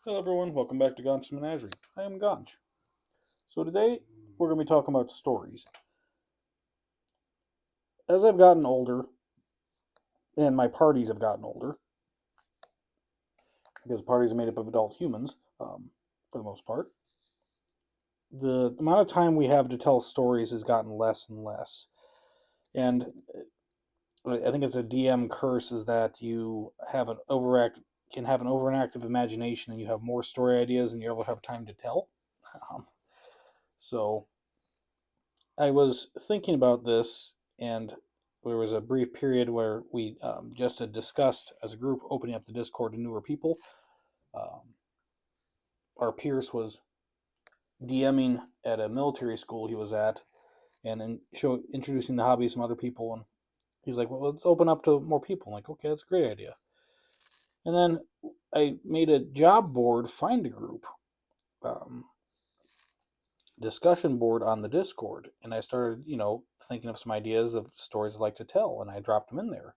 Hello everyone, welcome back to Gonch's Menagerie. I am Gonch. So today we're going to be talking about stories. As I've gotten older, and my parties have gotten older, because parties are made up of adult humans, for the most part, the amount of time we have to tell stories has gotten less and less. And I think it's a DM curse is that you have can have an overactive imagination and you have more story ideas than you ever have time to tell. Um, so I was thinking about this, and there was a brief period where we just had discussed as a group opening up the Discord to newer people. Um, our Pierce was DMing at a military school he was at, and then introducing the hobby to some other people. And he's like, "Well, let's open up to more people." I'm like, "Okay, that's a great idea." And then I made a job board, find a group, um, discussion board on the Discord, and I started, thinking of some ideas of stories I'd like to tell, and I dropped them in there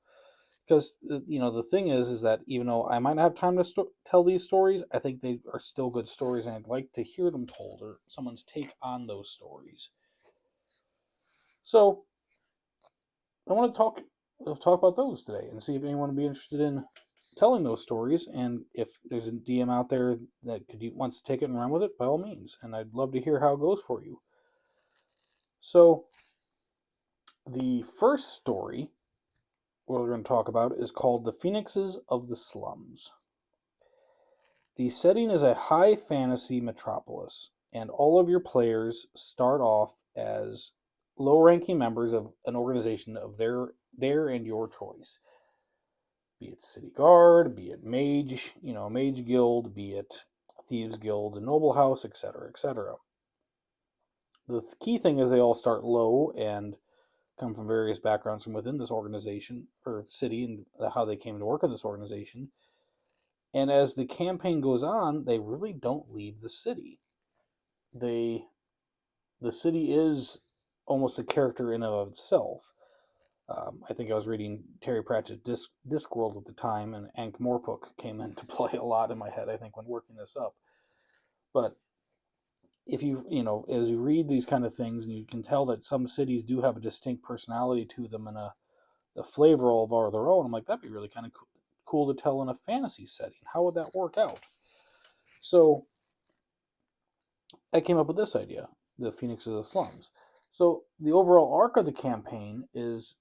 because the thing is that even though I might not have time to tell these stories, I think they are still good stories, and I'd like to hear them told or someone's take on those stories. So I want to talk about those today and see if anyone would be interested in telling those stories, and if there's a DM out there that wants to take it and run with it, by all means. And I'd love to hear how it goes for you. So the first story we're going to talk about is called The Phoenixes of the Slums. The setting is a high fantasy metropolis, and all of your players start off as low ranking members of an organization of their and your choice. Be it City Guard, be it Mage Guild, be it Thieves Guild, a Noble House, etc., etc. The key thing is they all start low and come from various backgrounds from within this organization or city and how they came to work in this organization. And as the campaign goes on, they really don't leave the city. They The city is almost a character in and of itself. I think I was reading Terry Pratchett's Discworld at the time, and Ankh-Morpork came into play a lot in my head, I think, when working this up. But if as you read these kind of things, and you can tell that some cities do have a distinct personality to them and a flavor all of their own, I'm like, that'd be really kind of cool to tell in a fantasy setting. How would that work out? So I came up with this idea, the Phoenix of the Slums. So the overall arc of the campaign is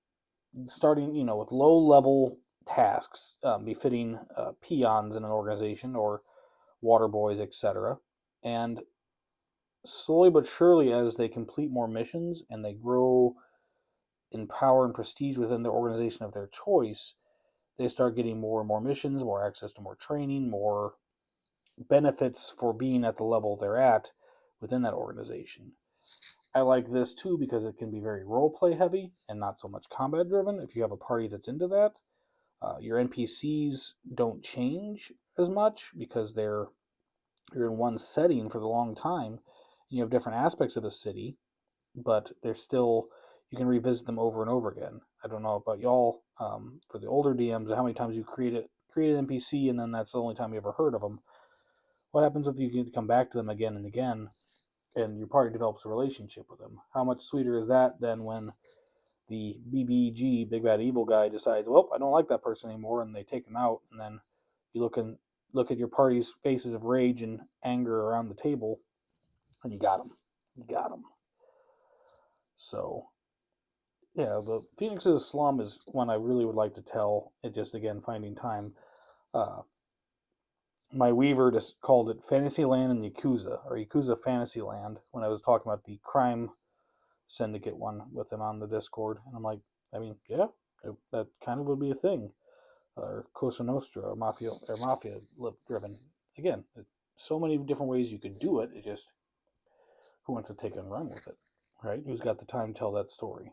starting, with low-level tasks befitting peons in an organization or water boys, etc. And slowly but surely, as they complete more missions and they grow in power and prestige within the organization of their choice, they start getting more and more missions, more access to more training, more benefits for being at the level they're at within that organization. I like this too because it can be very role play heavy and not so much combat driven. If you have a party that's into that, your NPCs don't change as much because you're in one setting for the long time. You have different aspects of the city, but they're still you can revisit them over and over again. I don't know about y'all, for the older DMs, how many times you create an NPC and then that's the only time you ever heard of them. What happens if you can come back to them again and again, and your party develops a relationship with them? How much sweeter is that than when the BBG, Big Bad Evil guy, decides, well, I don't like that person anymore, and they take them out, and then you look at your party's faces of rage and anger around the table, and you got them. You got them. So yeah, the Phoenix of the Slum is one I really would like to tell. It just again finding time. Uh, my Weaver just called it Fantasyland and Yakuza, or Yakuza Fantasyland, when I was talking about the crime syndicate one with him on the Discord, and I'm like, I mean, yeah, that kind of would be a thing, or Cosa Nostra, or mafia driven. Again, so many different ways you could do it. It just who wants to take it and run with it, right? Who's got the time to tell that story?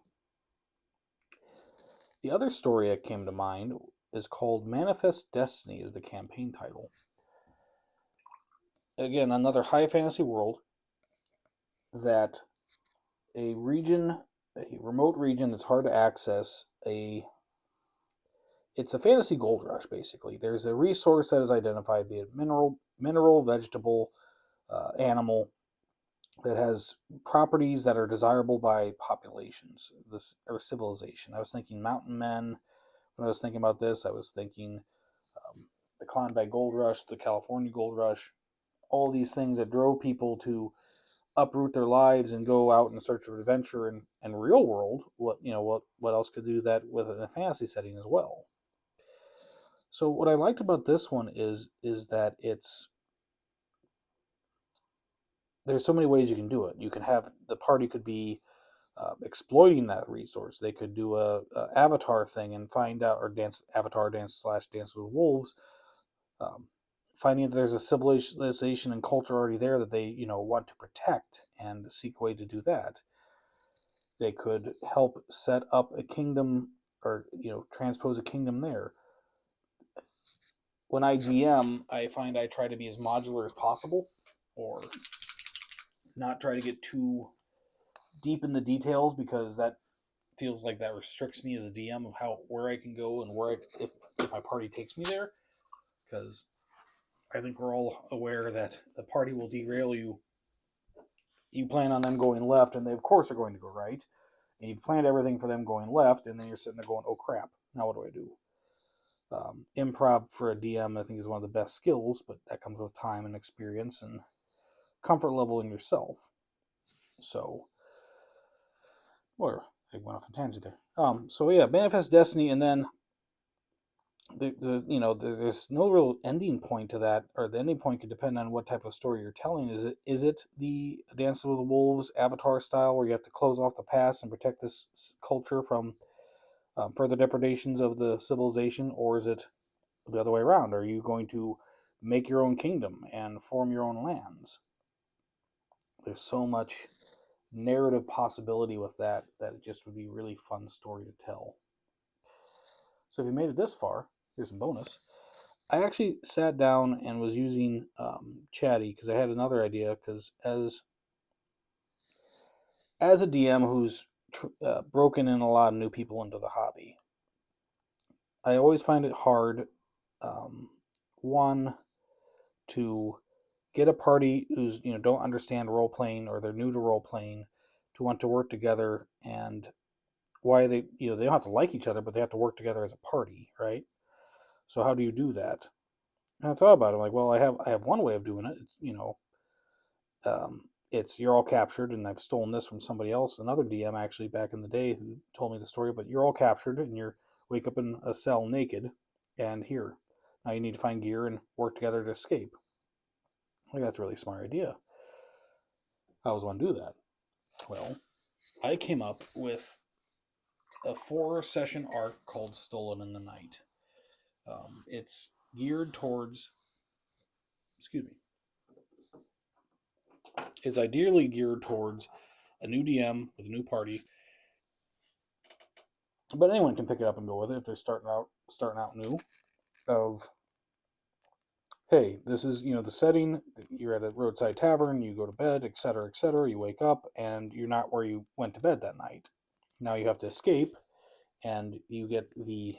The other story that came to mind is called Manifest Destiny, is the campaign title. Again, another high fantasy world that a remote region that's hard to access, a it's a fantasy gold rush. Basically, there's a resource that is identified, be it mineral, vegetable, animal, that has properties that are desirable by populations, this or civilization. I was thinking mountain men when I was thinking about this. I was thinking the Klondike Gold Rush, the California Gold Rush, all these things that drove people to uproot their lives and go out in search of adventure and real world. What else could do that with a fantasy setting as well? So what I liked about this one is that there's so many ways you can do it. You can have the party could be exploiting that resource. They could do a avatar thing and find out, or dance avatar dance slash dance with wolves, um, finding that there's a civilization and culture already there that they want to protect and seek a way to do that. They could help set up a kingdom, or transpose a kingdom there. When I DM, I find I try to be as modular as possible, or not try to get too deep in the details, because that feels like that restricts me as a DM of where I can go and if my party takes me there. Because I think we're all aware that the party will derail you. You plan on them going left, and they of course are going to go right. And you've planned everything for them going left, and then you're sitting there going, "Oh crap! Now what do I do?" Improv for a DM, I think, is one of the best skills, but that comes with time and experience and comfort level in yourself. So, or I went off a tangent there. So yeah, manifest destiny, and then there's no real ending point to that, or the ending point could depend on what type of story you're telling. Is it the Dance with the Wolves Avatar style, where you have to close off the past and protect this culture from further depredations of the civilization, or is it the other way around? Are you going to make your own kingdom and form your own lands? There's so much narrative possibility with that it just would be a really fun story to tell. So if you made it this far, here's some bonus. I actually sat down and was using Chatty because I had another idea. Because as a DM who's broken in a lot of new people into the hobby, I always find it hard, one, to get a party who's don't understand role playing, or they're new to role playing, to want to work together, and why they don't have to like each other, but they have to work together as a party, right? So how do you do that? And I thought about it. I'm like, well, I have one way of doing it. It's you're all captured, and I've stolen this from somebody else, another DM actually back in the day, who told me the story. But you're all captured, and you wake up in a cell naked, and here now you need to find gear and work together to escape. I think that's a really smart idea. How does one do that? Well, I came up with a 4-session arc called Stolen in the Night. It's geared towards, excuse me, it's ideally geared towards a new DM with a new party, but anyone can pick it up and go with it if they're starting out new. Of, hey, this is the setting. You're at a roadside tavern. You go to bed, etc., etc. You wake up and you're not where you went to bed that night. Now you have to escape, and you get the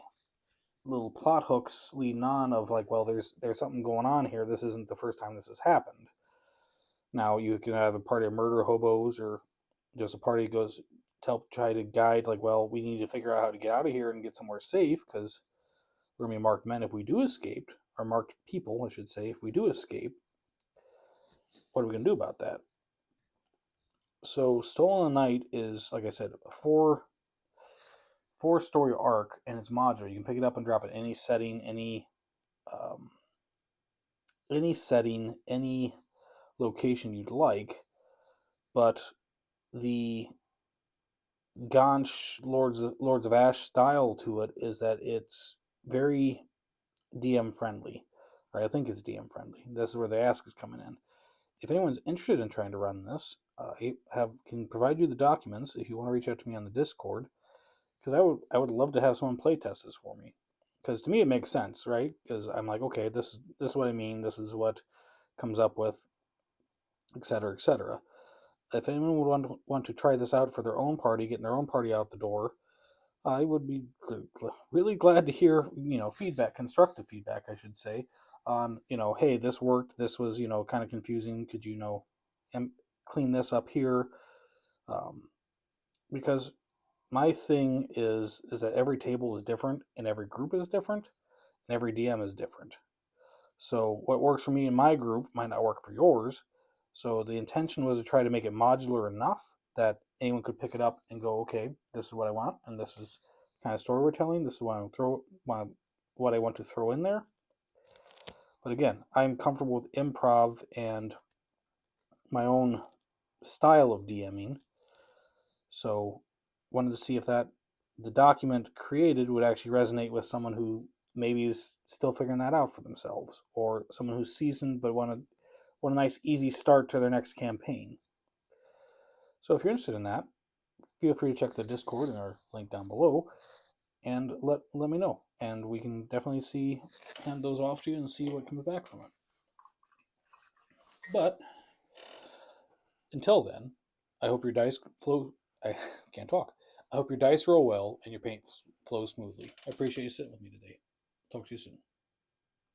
little plot hooks leading on of like, well, there's something going on here. This isn't the first time this has happened. Now you can have a party of murder hobos, or just a party goes to help try to guide, like, well, we need to figure out how to get out of here and get somewhere safe, because we're gonna be marked men if we do escape, or marked people, I should say, if we do escape. What are we gonna do about that? So Stolen Night is, like I said, a four story arc, and it's modular. You can pick it up and drop it any setting, um, any setting, any location you'd like. But the Gansh Lords of Ash style to it is that it's very DM friendly. Right? I think it's DM friendly. This is where the ask is coming in. If anyone's interested in trying to run this, I can provide you the documents if you want to reach out to me on the Discord, because I would love to have someone play test this for me. Because to me it makes sense, right? Because I'm like, okay, this is what I mean. This is what comes up with, etc., etc. If anyone would want to try this out for their own party, getting their own party out the door, I would be really glad to hear, feedback, constructive feedback, I should say, on, hey, this worked. This was, kind of confusing. Could you, clean this up here? Um, because my thing is that every table is different and every group is different and every DM is different. So what works for me in my group might not work for yours. So the intention was to try to make it modular enough that anyone could pick it up and go, okay, this is what I want, and this is the kind of story we're telling. This is what I want to throw in there. But again, I'm comfortable with improv and my own style of DMing. So wanted to see if the document created would actually resonate with someone who maybe is still figuring that out for themselves, or someone who's seasoned but want a nice easy start to their next campaign. So if you're interested in that, feel free to check the Discord in our link down below and let me know. And we can definitely hand those off to you and see what comes back from it. But until then, I hope your dice flow. I can't talk. I hope your dice roll well and your paint flows smoothly. I appreciate you sitting with me today. Talk to you soon.